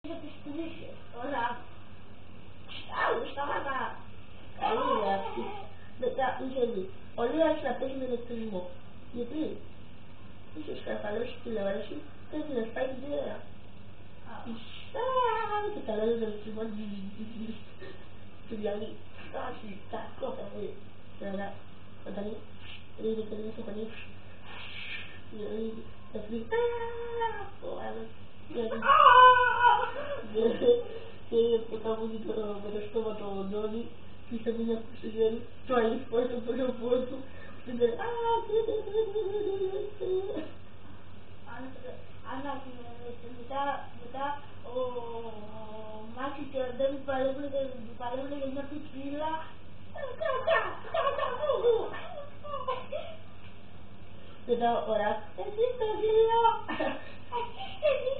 Θα τις πουλήσεις. Ωραία. Άλλο, σταμάτα. Καλή ιδέα αυτή. Μετά είχε δει. Ο Λίο άρχισε να παίζει με ηλεκτρισμό. Γιατί είχε σκαρφαλώσει τη τηλεόραση και δεν την σπάει την τηλεόραση. Και τα λόγια του ηλεκτρισμό. Του διαλύει. Στάση, κακό θα βγει. Και μετά, όταν είναι και δεν σε φωνή. Θα πει ο άλλος. Και από κάπου με το στόμα το οντώνει και είχε μείνει από στο χέρι του αληθό στο πρόσωπό του και λέει μετά ο Μάκης και ο Αντώνης παλεύουν για μια πιτσίλα. Μετά ο Ρακ, εσύ στο γύρο, εσύ στο γύρο.